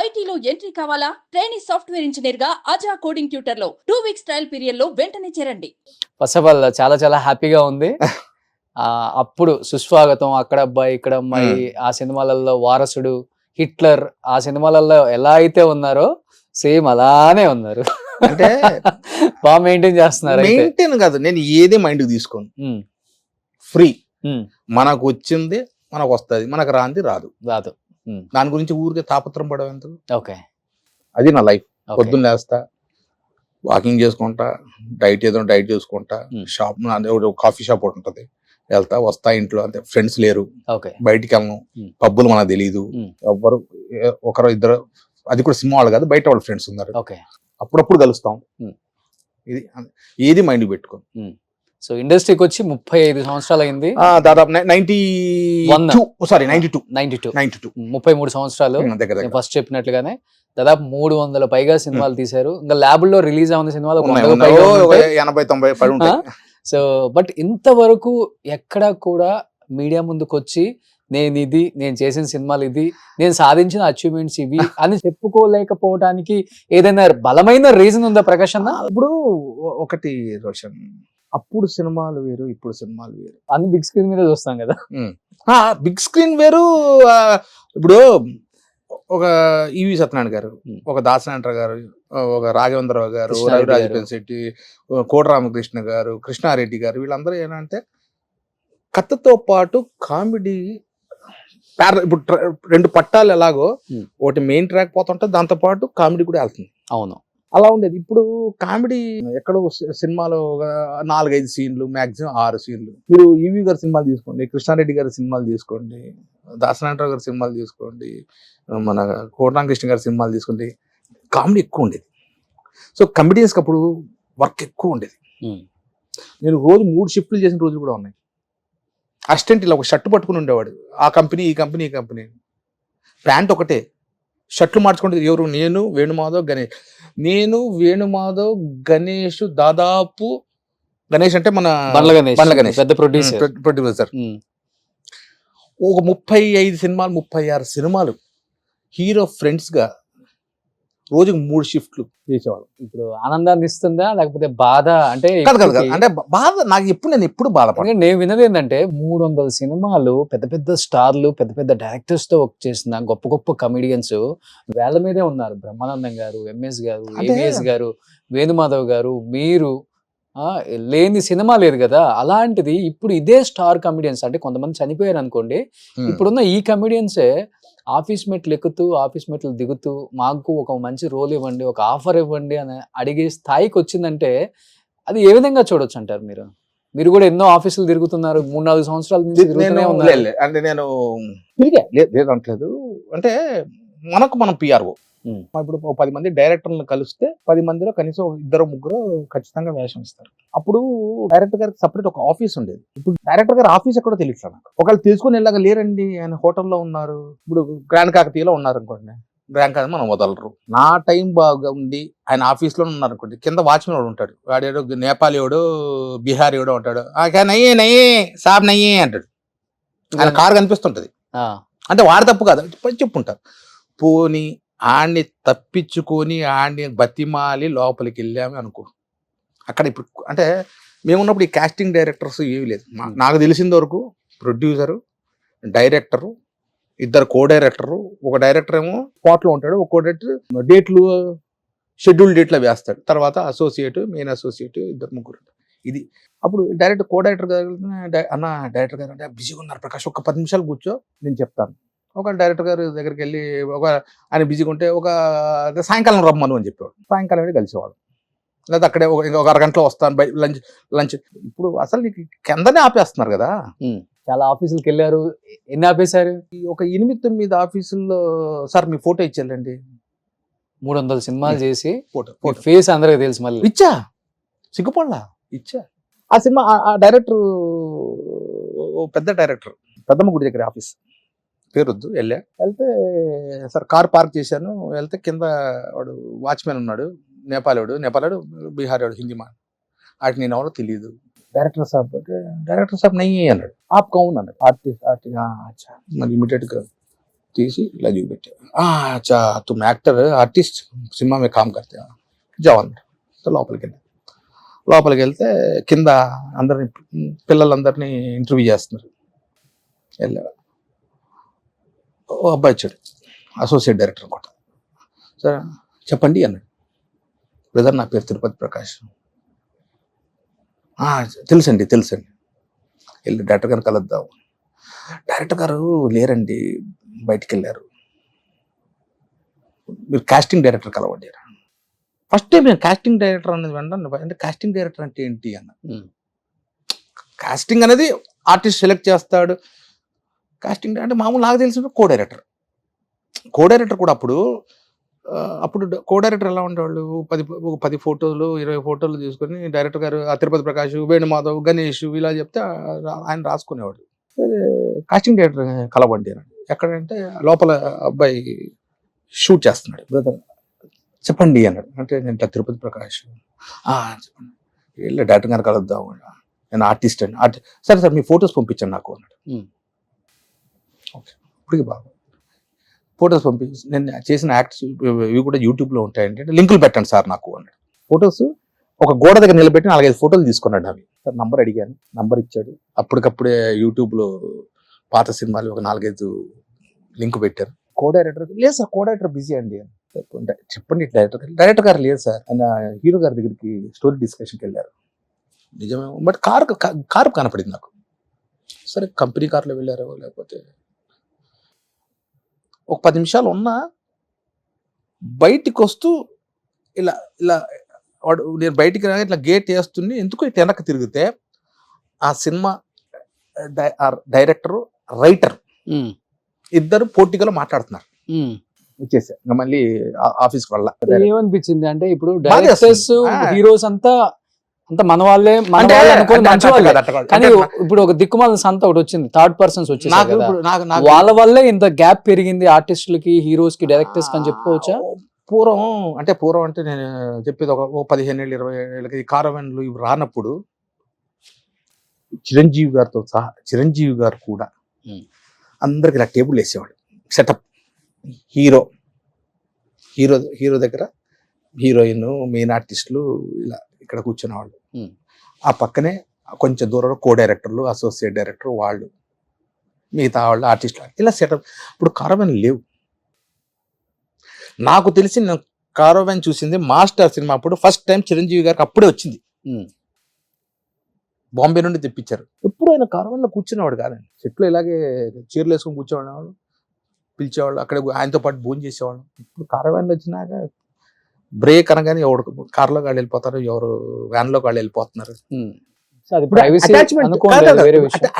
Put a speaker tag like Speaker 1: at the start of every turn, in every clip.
Speaker 1: ఐటీలో ఎంట్రీ కావాలా? Trainee software engineer గా అజా కోడింగ్ ట్యూటర్ లో 2 వీక్స్ ట్రయల్ పీరియడ్ లో వెంటనే చేరండి.
Speaker 2: ఫస్ట్ ఆఫ్ ఆల్ చాలా చాలా హ్యాపీగా ఉంది. అప్పుడు సుస్వాగతం, అక్కడ అబ్బాయి ఇక్కడ అమ్మాయి, ఆ సినిమాలలో వారసుడు, హిట్లర్, ఆ సినిమాలలో ఎలా అయితే ఉన్నారో సేమ్ అలానే ఉన్నారు.
Speaker 3: అంటే
Speaker 2: బాగా మెయింటైన్ చేస్తున్నారు.
Speaker 3: మెయింటైన్ కాదు, నేను ఏది మైండ్ తీసుకోను, ఫ్రీ. మనకు వచ్చింది మనకు వస్తుంది, మనకు రాంది రాదు. దాని గురించి ఊరికే తాపత్రం పడవు ఎందుకు?
Speaker 2: ఓకే,
Speaker 3: అది నా లైఫ్. పొద్దున్న లేస్తా, వాకింగ్ చేసుకుంటా, డైట్ ఏదో డైట్ చేసుకుంటా, షాప్ కాఫీ షాప్ ఒకటి ఉంటుంది, వెళ్తా వస్తా. ఇంట్లో అంతే, ఫ్రెండ్స్ లేరు, బయటికి వెళ్ళను, పబ్బులు మనకు తెలియదు, ఎవ్వరు ఒకరు ఇద్దరు, అది కూడా సినిమా వాళ్ళు కాదు, బయట వాళ్ళ ఫ్రెండ్స్ ఉన్నారు, అప్పుడప్పుడు కలుస్తాం. ఇది ఏది మైండ్ పెట్టుకోను.
Speaker 2: సో ఇండస్ట్రీకి వచ్చి 35 సంవత్సరాలు అయింది.
Speaker 3: దాదాపు 33
Speaker 2: సంవత్సరాలు. ఫస్ట్ చెప్పినట్లుగానే దాదాపు 300 పైగా సినిమాలు తీశారు. ఇంకా ల్యాబుల్లో రిలీజ్ అవుతున్న సినిమాలు
Speaker 3: 80-90 పడి ఉంటాయి.
Speaker 2: సో బట్ ఇంతవరకు ఎక్కడ కూడా మీడియా ముందుకు వచ్చి నేను చేసిన సినిమాలు ఇది, నేను సాధించిన అచీవ్మెంట్స్ ఇవి అని చెప్పుకోలేకపోవడానికి ఏదైనా బలమైన రీజన్ ఉందా ప్రకాష్ అన్న?
Speaker 3: ఇప్పుడు ఒకటి రోషన్, అప్పుడు సినిమాలు వేరు, ఇప్పుడు సినిమాలు వేరు.
Speaker 2: అన్ని బిగ్ స్క్రీన్ మీద చూస్తాం కదా.
Speaker 3: బిగ్ స్క్రీన్ వేరు. ఇప్పుడు ఒక ఈవి సత్యనారాయణ గారు, ఒక దాసనారాయణ గారు, ఒక రాఘవేంద్రరావు గారు, రవిరాజ శెట్టి, కోట రామకృష్ణ గారు, కృష్ణారెడ్డి గారు, వీళ్ళందరూ ఏంటంటే కథతో పాటు కామెడీ. ఇప్పుడు 2 పట్టాలు ఎలాగో, ఒకటి మెయిన్ ట్రాక్ పోతుంటే దాంతో పాటు కామెడీ కూడా వెళ్తుంది.
Speaker 2: అవును,
Speaker 3: అలా ఉండేది. ఇప్పుడు కామెడీ ఎక్కడో సినిమాలో 4-5 సీన్లు, మాక్సిమం 6 సీన్లు. మీరు ఈవి గారి సినిమాలు తీసుకోండి, కృష్ణారెడ్డి గారి సినిమాలు తీసుకోండి, దాసనారాయణరావు గారి సినిమాలు తీసుకోండి, మన కోటరామకృష్ణ గారి సినిమాలు తీసుకోండి, కామెడీ ఎక్కువ ఉండేది. సో కమెడియన్స్కి అప్పుడు వర్క్ ఎక్కువ ఉండేది. నేను రోజు 3 షిఫ్ట్లు చేసిన రోజులు కూడా ఉన్నాయి. అసిస్టెంట్ ఇలా ఒక షర్ట్ పట్టుకుని ఉండేవాడు, ఆ కంపెనీ ఈ కంపెనీ ఈ కంపెనీ, ప్యాంట్ ఒకటే, షర్ట్లు మార్చుకుంటే ఎవరు? నేను, వేణుమాధవ్, గణేష్. నేను, వేణుమాధవ్, గణేష్, దాదాపు గణేష్ అంటే మన బండ్ల గణేష్
Speaker 2: పెద్ద ప్రొడ్యూసర్.
Speaker 3: ఒక 35 సినిమాలు, 36 సినిమాలు హీరో ఫ్రెండ్స్ గా రోజుకి 3 షిఫ్ట్లు చేసేవాళ్ళు.
Speaker 2: ఇప్పుడు ఆనందాన్ని ఇస్తుందా లేకపోతే బాధ? అంటే
Speaker 3: అంటే బాధ నాకు నేను ఎప్పుడు బాధపడ.
Speaker 2: నేను విన్నది ఏంటంటే 300 సినిమాలు, పెద్ద పెద్ద స్టార్లు, పెద్ద పెద్ద డైరెక్టర్స్ తో వర్క్ చేసిన గొప్ప గొప్ప కమెడియన్స్ వేల మీదే ఉన్నారు. బ్రహ్మానందం గారు, ఎంఎస్ గారు, ఏవిఎస్ గారు, వేణుమాధవ్ గారు, మీరు లేని సినిమా లేదు కదా. అలాంటిది ఇప్పుడు ఇదే స్టార్ కమెడియన్స్, అంటే కొంతమంది చనిపోయారు అనుకోండి, ఇప్పుడున్న ఈ కమెడియన్సే ఆఫీస్ మెట్లు ఎక్కుతూ, ఆఫీస్ మెట్లు దిగుతూ, మాకు ఒక మంచి రోల్ ఇవ్వండి, ఒక ఆఫర్ ఇవ్వండి అని అడిగే స్థాయికి వచ్చిందంటే అది ఏ విధంగా చూడొచ్చు అంటారు? మీరు కూడా ఎన్నో ఆఫీసులు తిరుగుతున్నారు, 3-4 సంవత్సరాల నుంచి తిరుగుతూనే ఉన్నారు.
Speaker 3: అంటే నేను లేదంటలేదు, అంటే మనం పిఆర్ఓ. ఇప్పుడు 10 మంది డైరెక్టర్లను కలిస్తే 10 మందిలో కనీసం 2-3 ఖచ్చితంగా వేషం ఇస్తారు. అప్పుడు డైరెక్టర్ గారికి సపరేట్ ఒక ఆఫీస్ ఉండేది. ఇప్పుడు డైరెక్టర్ గారు ఆఫీస్ ఎక్కడో తెలియట్లేదు నాకు. ఒకళ్ళు తెలుసుకుని వెళ్ళగా లేరండి, ఆయన హోటల్లో ఉన్నారు, ఇప్పుడు గ్రాండ్ కాకతీయలో ఉన్నారు అనుకోండి, గ్రాండ్ కాకతీయ మనం వదలరు. నా టైం బాగా ఉంది, ఆయన ఆఫీస్లో ఉన్నారు అనుకోండి, కింద వాచ్మెన్ వాడు ఉంటాడు, వాడేడో నేపాలి వాడు, బీహారీ వాడు ఉంటాడు, నయ్యే సాబ్ నయ్యే అంటాడు. ఆయన కారు కనిపిస్తుంటది, అంటే వాడు తప్పు కాదు చెప్పుంటారు. పోనీ ఆడిని తప్పించుకొని ఆడిని బతిమాలి లోపలికి వెళ్ళాము అనుకో, అక్కడ ఇప్పుడు అంటే మేమున్నప్పుడు ఈ కాస్టింగ్ డైరెక్టర్స్ ఏమీ లేదు. నాకు తెలిసిన వరకు ప్రొడ్యూసరు, డైరెక్టరు, 2 కో డైరెక్టరు, ఒక డైరెక్టర్ ఏమో స్పాట్లో ఉంటాడు, ఒక కో డైరెక్టర్ డేట్లు షెడ్యూల్ డేట్లో వేస్తాడు, తర్వాత అసోసియేట్, మెయిన్ అసోసియేట్, 2-3. ఇది అప్పుడు డైరెక్టర్ కో డైరెక్టర్ గారు అన్న డైరెక్టర్ గారు అంటే బిజీగా ఉన్నారు ప్రకాష్, ఒక 10 నిమిషాలు కూర్చో నేను చెప్తాను. ఒక డైరెక్టర్ గారు దగ్గరికి వెళ్ళి ఆయన బిజీగా ఉంటే ఒక సాయంకాలం రమ్మను అని చెప్పేవాడు, సాయంకాలం వెళ్ళి కలిసేవాడు, లేదా అక్కడే ఒక అరగంటలో వస్తాను బై లంచ్. ఇప్పుడు అసలు నీకు కిందనే ఆపేస్తున్నారు కదా.
Speaker 2: చాలా ఆఫీసులకు వెళ్ళారు, ఎన్ని ఆపేశారు?
Speaker 3: ఒక 8-9 ఆఫీసుల్లో సార్ మీ ఫోటో ఇచ్చేళ్ళండి,
Speaker 2: 300 సినిమాలు చేసి ఫోటో ఫేస్ అందరికి తెలుసు, మళ్ళీ
Speaker 3: ఇచ్చా సిగ్గుపడలా ఇచ్చా. ఆ సినిమా ఆ డైరెక్టర్ పెద్ద డైరెక్టర్, పెద్దమ్మ గుడి దగ్గర ఆఫీస్, పేరొద్దు. వెళ్తే సార్ కార్ పార్క్ చేశాను, వెళ్తే కింద వాడు వాచ్మెన్ ఉన్నాడు, నేపాలి వాడు, బీహారీ వాడు, హిందీ మాట, వాటికి నేను ఎవరో తెలియదు. డైరెక్టర్ సాబ్ నయ్యి అన్నాడు, ఆప్ కౌన్ అన్నాడు, ఆర్టిస్ట్. మరి ఇమీడియట్గా తీసి ఇలా చూపెట్టారు. అచ్చా తుమ్ యాక్టర్ ఆర్టిస్ట్ సినిమా మీద కామ్ కర్తే జవాన్. సో లోపలికి వెళ్తే కింద అందరిని పిల్లలందరినీ ఇంటర్వ్యూ చేస్తున్నారు. వెళ్ళా ఓ అబ్బాయి వచ్చాడు, అసోసియేట్ డైరెక్టర్ అనుకుంటా. సరే చెప్పండి అన్నాడు. బ్రదర్ నా పేరు తిరుపతి ప్రకాష్. తెలుసండి వెళ్ళి డైరెక్టర్ గారిని కలుద్దాం. డైరెక్టర్ గారు లేరండి, బయటికి వెళ్ళారు. మీరు కాస్టింగ్ డైరెక్టర్ కలవండి. ఫస్ట్ టైం నేను కాస్టింగ్ డైరెక్టర్ అనేది వెంటనే అంటే కాస్టింగ్ డైరెక్టర్ అంటే ఏంటి అన్న. కాస్టింగ్ అనేది ఆర్టిస్ట్ సెలెక్ట్ చేస్తాడు. కాస్టింగ్ అంటే మామూలు నాకు తెలిసిన కో డైరెక్టర్ కూడా అప్పుడు కో డైరెక్టర్ ఎలా ఉండేవాళ్ళు, 10 ఫోటోలు 20 ఫోటోలు తీసుకొని డైరెక్టర్ గారు తిరుపతి ప్రకాష్, వేణుమాధవ్, గణేష్ ఇలా చెప్తే ఆయన రాసుకునేవాడు. కాస్టింగ్ డైరెక్టర్ కలవండి అని. ఎక్కడంటే లోపల అబ్బాయి షూట్ చేస్తున్నాడు. బ్రదర్ చెప్పండి అన్నాడు. అంటే నేను తిరుపతి ప్రకాష్. చెప్పండి వెళ్ళి డైరెక్టర్ గారు కలుద్దాం, నేను ఆర్టిస్ట్ అండి. సరే మీ ఫొటోస్ పంపించండి నాకు అన్నాడు. ఓకే ఇప్పటికి బాగా ఫొటోస్ పంపించి నేను చేసిన యాక్ట్స్ ఇవి కూడా యూట్యూబ్లో ఉంటాయంటే లింకులు పెట్టండి సార్ నాకు అన్నాడు. ఫొటోస్ ఒక గోడ దగ్గర నిలబెట్టి 4-5 ఫోటోలు తీసుకున్నాడు. అవి సార్ నంబర్ అడిగాను, నంబర్ ఇచ్చాడు. అప్పటికప్పుడే యూట్యూబ్లో పాత సినిమాలు ఒక 4-5 లింక్ పెట్టారు. కో డైరెక్టర్ లేదు సార్, కో డైరెక్టర్ బిజీ అండి. చెప్పండి డైరెక్టర్ గారు లేదు సార్, ఆయన హీరో గారి దగ్గరికి స్టోరీ డిస్కషన్కి వెళ్ళారు. నిజమే, బట్ కారు కనపడింది నాకు. సరే కంపెనీ కార్లో వెళ్ళారో లేకపోతే ఒక 10 నిమిషాలు ఉన్నా బయటికి వస్తూ ఇలా వాడు నేను బయటికి రాగా ఇట్లా గేట్ వేస్తుంది. ఎందుకు ఇటు వెనక్కి తిరిగితే ఆ సినిమా డైరెక్టరు రైటర్ ఇద్దరు పోటీగా మాట్లాడుతున్నారు. వచ్చేసా ఇంకా మళ్ళీ ఆఫీస్కి వెళ్ళా.
Speaker 2: ఏమనిపించింది అంటే ఇప్పుడు డైరెక్టర్స్ హీరోస్ అంతా మన వాళ్ళే అనుకోని మంచి వాళ్ళే, కానీ ఇప్పుడు ఒక దిక్కుమాల సంత ఒకటి వచ్చింది, థర్డ్ పర్సన్స్ వచ్చేసి వాళ్ళ వల్లే ఇంత గ్యాప్ పెరిగింది ఆర్టిస్టులకి, హీరోస్ కి, డైరెక్టర్స్ కి అని చెప్పుకోవచ్చా?
Speaker 3: పూర్వం అంటే నేను చెప్పేది ఒక 15 ఏళ్ళు 20 ఏళ్ళకి కారవెన్లు ఇవి రానప్పుడు చిరంజీవి గారితో సహా చిరంజీవి గారు కూడా అందరికి ఇలా టేబుల్ వేసేవాడు. సెటప్ హీరో దగ్గర హీరోయిన్, మెయిన్ ఆర్టిస్టులు ఇలా ఇక్కడ కూర్చునేవాళ్ళు. ఆ పక్కనే కొంచెం దూరంలో కో డైరెక్టర్లు, అసోసియేట్ డైరెక్టర్ వాళ్ళు, మిగతా వాళ్ళు ఆర్టిస్టులు ఇలా సెటప్. ఇప్పుడు కారవెన్ లేవు. నాకు తెలిసి నేను కారవెన్ చూసింది మాస్టర్ సినిమా అప్పుడు ఫస్ట్ టైం చిరంజీవి గారికి అప్పుడే వచ్చింది. బాంబే నుండి తెప్పించారు. ఎప్పుడు ఆయన కారవెన్లో కూర్చునేవాడు కాదండి. చెట్లు ఇలాగే చీరలు వేసుకొని కూర్చోవాళ్ళు, పిలిచేవాళ్ళు, అక్కడ ఆయనతో పాటు భోజనం చేసేవాళ్ళు. ఇప్పుడు కారవెన్లో వచ్చినాక బ్రేక్ అనగానే ఎవరు కార్లో వాళ్ళు వెళ్ళిపోతారు, ఎవరు వ్యాన్లో వాళ్ళు వెళ్ళిపోతున్నారు.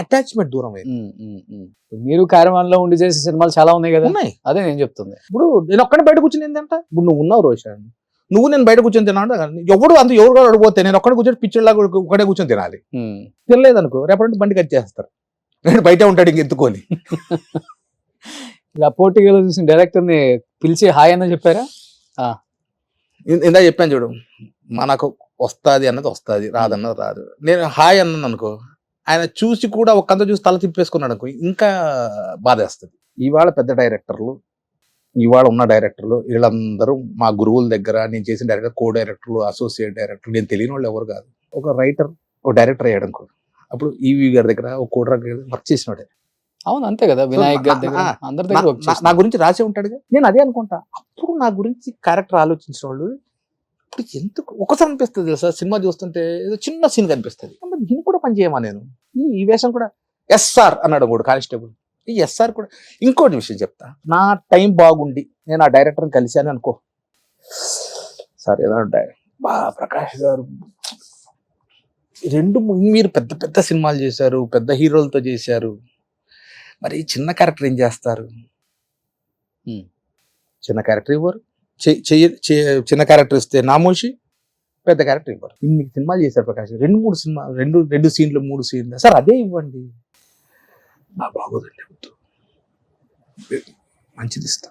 Speaker 3: అటాచ్మెంట్ దూరం అయింది.
Speaker 2: మీరు క్యారవాన్ లో ఉండి చేసే సినిమాలు చాలా ఉన్నాయి కదా. అదే నేను చెప్తుంది.
Speaker 3: ఇప్పుడు నేను ఒక్కడే బయట కూర్చుని ఏంటంట, ఇప్పుడు నువ్వు ఉన్నావు రోషన్, నువ్వు నేను బయట కూర్చొని తిన్నాడు. ఎవరు కూడా అడిగిపోతే నేను ఒక్కడే కూర్చొని పిక్చర్ లాగా ఒక్కడే కూర్చొని తినాలి. తినలేదనుకో రేపటి బండి కట్ చేస్తారు, నేను బయట ఉంటాడు ఇంకెత్తుకొని.
Speaker 2: ఇలా పోటీగా చూసిన డైరెక్టర్ ని పిలిచి హాయ్ అన్న చెప్పారా?
Speaker 3: ఇందా చెప్పాను చూడు, మనకు వస్తుంది అన్నది వస్తుంది, రాదన్నది రాదు. నేను హాయ్ అన్నాను అనుకో, ఆయన చూసి కూడా ఒక్కంత చూసి తల తిప్పేసుకున్నాడు అనుకో, ఇంకా బాధేస్తుంది. ఇవాళ పెద్ద డైరెక్టర్లు, ఇవాళ ఉన్న డైరెక్టర్లు వీళ్ళందరూ మా గురువుల దగ్గర నేను చేసిన డైరెక్టర్, కో డైరెక్టర్లు, అసోసియేట్ డైరెక్టర్లు, నేను తెలియని వాళ్ళు ఎవరు కాదు. ఒక రైటర్ ఒక డైరెక్టర్ అయ్యాడు అనుకో, అప్పుడు ఈవి గారి దగ్గర ఒక కో డైరెక్టర్ వర్క్ చేసినాడే.
Speaker 2: అవును అంతే కదా, వినాయక్ గారి దగ్గర అందరి దగ్గర
Speaker 3: నా గురించి రాసే ఉంటాడుగా. నేను అదే అనుకుంటా, అప్పుడు నా గురించి క్యారెక్టర్ ఆలోచించిన వాళ్ళు ఇప్పుడు ఎందుకు ఒకసారి అనిపిస్తుంది తెలుసా, సినిమా చూస్తుంటే ఏదో చిన్న సీన్ కనిపిస్తుంది, దీన్ని కూడా పని చేయమా నేను, ఈ వేషం కూడా ఎస్ఆర్ అన్నాడు కూడా కానిస్టేబుల్. ఈ ఎస్ఆర్ కూడా ఇంకోటి విషయం చెప్తా, నా టైం బాగుండి నేను ఆ డైరెక్టర్ని కలిశాను అనుకో, సార్ ఏదంటే ప్రకాష్ గారు మీరు పెద్ద పెద్ద సినిమాలు చేశారు, పెద్ద హీరోలతో చేశారు, మరి చిన్న క్యారెక్టర్ ఏం చేస్తారు? చిన్న క్యారెక్టర్ ఇవ్వరు, చిన్న క్యారెక్టర్ ఇస్తే నామోషి, పెద్ద క్యారెక్టర్ ఇవ్వరు. ఇన్ని సినిమాలు చేశారు ప్రకాష్, 2-3 సినిమాలు, 2 సీన్లు 3 సీన్లు, సార్ అదే ఇవ్వండి. బాగోదండి, మంచిది ఇస్తా.